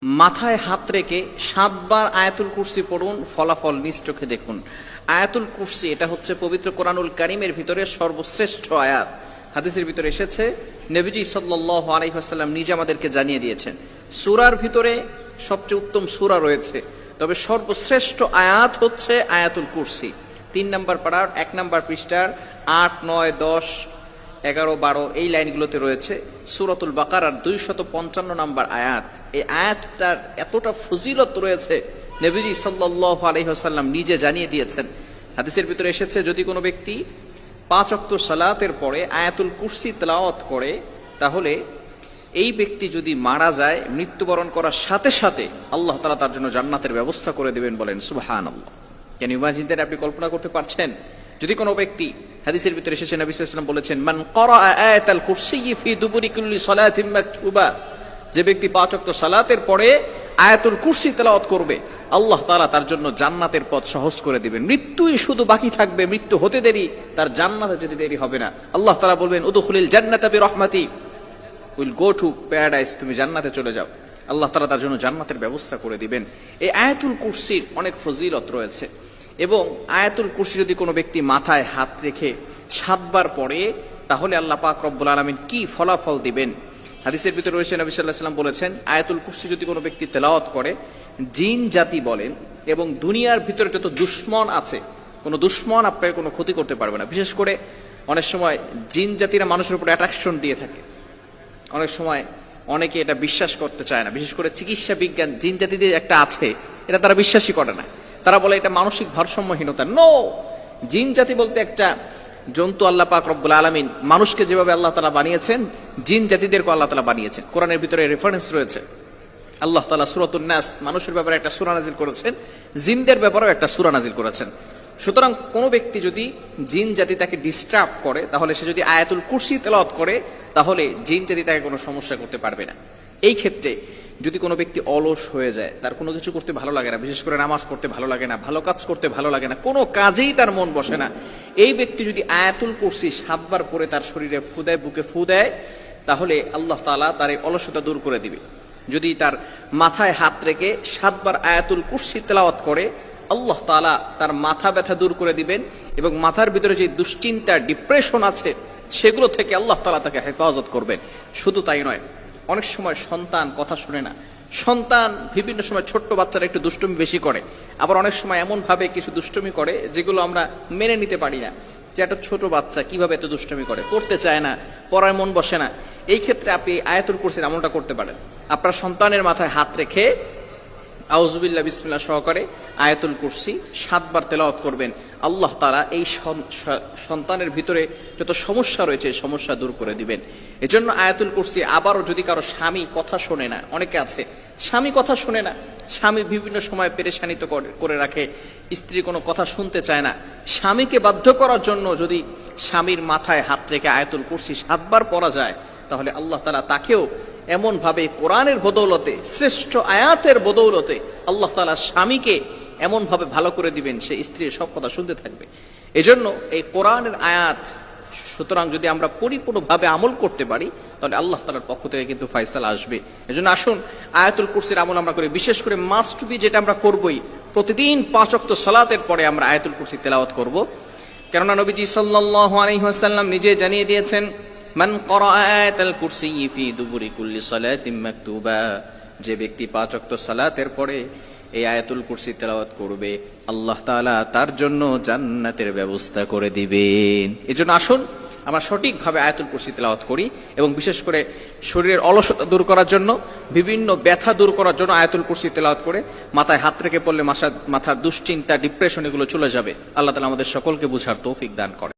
মাথায় হাত রেখে 7 বার আয়াতুল কুরসি পড়ুন, ফলাফল নিজ চোখে দেখুন। আয়াতুল কুরসি এটা হচ্ছে পবিত্র কোরআনুল কারীমের ভিতরে সর্বশ্রেষ্ঠ আয়াত। হাদিসের ভিতরে এসেছে, নবীজি সাল্লাল্লাহু আলাইহি ওয়াসাল্লাম নিজে আমাদেরকে জানিয়ে দিয়েছেন, সূরার ভিতরে সবচেয়ে উত্তম সূরা রয়েছে, তবে সর্বশ্রেষ্ঠ আয়াত হচ্ছে আয়াতুল কুরসি। 3 নম্বর পারার 1 নম্বর পৃষ্ঠার 8, 9, 10, 11, 12 এই লাইনগুলোতে রয়েছে সূরাতুল বাকারার 255 নম্বর আয়াত। এই আয়াতটার এতটা ফজিলত রয়েছে, নবীজি সাল্লাল্লাহু আলাইহি ওয়াসাল্লাম নিজে জানিয়ে দিয়েছেন। হাদিসের ভিতরে এসেছে, যদি কোনো ব্যক্তি 5 ওয়াক্ত সালাতের পরে আয়াতুল কুরসি তেলাওয়াত করে, তাহলে এই ব্যক্তি যদি মারা যায়, মৃত্যুবরণ করার সাথে সাথে আল্লাহ তাআলা তার জন্য জান্নাতের ব্যবস্থা করে দিবেন। বলেন সুবহানাল্লাহ। কেন ইমাজিন দ্যাট? আপনি কল্পনা করতে পারছেন? যদি কোনো ব্যক্তি, হাদিসের ভিতরে এসেছে, নবী সাল্লাল্লাহু আলাইহি ওয়াসাল্লাম বলেছেন, মান ক্বারা আয়াতাল কুরসি ফি দুবুরি কুল্লি সালাতিন মাকতুবা, যে ব্যক্তি 5 ওয়াক্ত সালাতের পরে আয়াতুল কুরসি তেলাওয়াত করবে, আল্লাহ তাআলা তার জন্য জান্নাতের পথ সহজ করে দিবেন। মৃত্যুই শুধু বাকি থাকবে, মৃত্যু হতে দেরি, তার জান্নাতে যেতে দেরি হবে না। আল্লাহ তাআলা বলবেন, উদখুলিল জান্নাতা বিরহমাতি, উইল গো টু প্যারাডাইস, তুমি জান্নাতে চলে যাও। আল্লাহ তাআলা তার জন্য জান্নাতের ব্যবস্থা করে দিবেন। এই আয়াতুল কুরসির অনেক ফজিলত রয়েছে, এবং আয়াতুল কুরসি যদি কোনো ব্যক্তি মাথায় হাত রেখে 7 বার পড়ে, তাহলে আল্লাহ পাক রব্বুল আলামিন কি ফলাফল দিবেন। হাদিসের ভিতরে রয়েছে, নবী সাল্লাল্লাহু আলাইহি ওয়াসাল্লাম বলেছেন, আয়াতুল কুরসি যদি কোনো ব্যক্তি তেলাওয়াত করে, জিন জাতি বলেন এবং দুনিয়ার ভিতরে যত দুশমন আছে, কোনো দুশমন আপনাকে কোনো ক্ষতি করতে পারবে না। বিশেষ করে অনেক সময় জিন জাতিরা মানুষের উপর অ্যাট্রাকশন দিয়ে থাকে, অনেক সময় অনেকে এটা বিশ্বাস করতে চায় না। বিশেষ করে চিকিৎসা বিজ্ঞান জিন জাতিদের একটা আছে, এটা তারা বিশ্বাসই করে না। তারা বলে এটা মানসিক ভারসাম্যহীনতা। নো, জিন জাতি বলতে একটা জন্তু। আল্লাহ পাক রব্বুল আলামিন মানুষকে যেভাবে আল্লাহ তাআলা বানিয়েছেন, জিন জাতিদেরকে আল্লাহ তাআলা বানিয়েছেন। কোরআনের ভিতরে রেফারেন্স রয়েছে, আল্লাহ তাআলা সূরাতুন নাস মানুষের ব্যাপারে একটা সূরা নাজিল করেছেন, জিনদের ব্যাপারেও একটা সূরা নাজিল করেছেন। সুতরাং কোনো ব্যক্তি যদি জিন জাতি তাকে ডিস্টার্ব করে, তাহলে সে যদি আয়াতুল কুরসি তেলাওয়াত করে, তাহলে জিন জাতি তাকে কোনো সমস্যা করতে পারবে না। এই ক্ষেত্রে যদি কোনো ব্যক্তি অলস হয়ে যায়, তার কোনো কিছু করতে ভালো লাগে না, বিশেষ করে নামাজ পড়তে ভালো লাগে না, ভালো কাজ করতে ভালো লাগে না, কোনো কাজেই তার মন বসে না, এই ব্যক্তি যদি আয়াতুল কুরসি 7 বার পরে তার শরীরে ফু দেয়, বুকে ফু দেয়, তাহলে আল্লাহ তাআলা তার এই অলসতা দূর করে দিবে। যদি তার মাথায় হাত রেখে 7 বার আয়াতুল কুরসি তেলাওয়াত করে, আল্লাহ তাআলা তার মাথা ব্যথা দূর করে দিবেন, এবং মাথার ভিতরে যে দুশ্চিন্তা, ডিপ্রেশন আছে, সেগুলো থেকে আল্লাহ তাআলা তাকে হেফাজত করবেন। শুধু তাই নয়, অনেক সময় সন্তান কথা শুনে না, সন্তান বিভিন্ন সময়, ছোট্ট বাচ্চারা একটু দুষ্টুমি বেশি করে, আবার অনেক সময় এমন ভাবে কিছু দুষ্টুমি করে যেগুলো আমরা মেনে নিতে পারি না, যে একটা ছোট বাচ্চা কিভাবে এত দুষ্টুমি করে, পড়তে চায় না, পড়ায় মন বসে না। এই ক্ষেত্রে আপনি আয়াতুল কুরসির আমলটা করতে পারেন। আপনার সন্তানের মাথায় হাত রেখে আউযুবিল্লাহ বিসমিল্লাহ সহকারে আয়াতুল কুরসি 7 বার তেলাওয়াত করবেন। আল্লাহ তাআলা এই সন্তানের ভিতরে যত সমস্যা রয়েছে, সমস্যা দূর করে দিবেন। এজন্য আয়াতুল কুরসি, আবারও যদি কারো স্বামী কথা শোনে না, অনেকে আছে স্বামী কথা শোনে না, স্বামী বিভিন্ন সময় পেরেশানিত করে রাখে, স্ত্রী কোনো কথা শুনতে চায় না, স্বামীকে বাধ্য করার জন্য যদি স্বামীর মাথায় হাত রেখে আয়াতুল কুরসি 7 বার পড়া যায়, তাহলে আল্লাহ তাআলা তাকেও এমন ভাবে কোরআনের বদৌলতে, শ্রেষ্ঠ আয়াতের বদৌলতে আল্লাহ তাআলা স্বামীকে এমন ভাবে ভালো করে দিবেন, সে স্ত্রীর সব কথা শুনতে থাকবে। এজন্য এই কোরআনের আয়াত, সুতরাং যদি আমরা পরিপূর্ণভাবে আমল করতে পারি, তাহলে আল্লাহ তাআলার পক্ষ থেকে কিন্তু ফয়সালা আসবে। এজন্য আসুন আয়াতুল কুরসির আমল আমরা করি। বিশেষ করে মাস্ট বি, যেটা আমরা করবই, প্রতিদিন 5 ওয়াক্ত সালাতের পরে আমরা আয়াতুল কুরসি তেলাওয়াত করব। কেননা নবীজি সাল্লাল্লাহু আলাইহি ওয়াসাল্লাম নিজে জানিয়ে দিয়েছেন, মান ক্বারা আয়াতাল কুরসি ফি দুবুরি কুল্লি সালাতিন মাকতুবা, যে ব্যক্তি 5 ওয়াক্ত সালাতের পরে এই আয়াতুল কুরসি তেলাওয়াত করবে, আল্লাহ তাআলা তার জন্য জান্নাতের ব্যবস্থা করে দিবেন। এজন্য আসুন আমরা সঠিকভাবে আয়াতুল কুরসি তেলাওয়াত করি, এবং বিশেষ করে শরীরের অলসতা দূর করার জন্য, বিভিন্ন ব্যথা দূর করার জন্য আয়াতুল কুরসি তেলাওয়াত করে মাথায় হাত রেখে পড়লে মাথার দুশ্চিন্তা, ডিপ্রেশন এগুলো চলে যাবে। আল্লাহ তাআলা আমাদের সকলকে বুঝার তৌফিক দান করেন।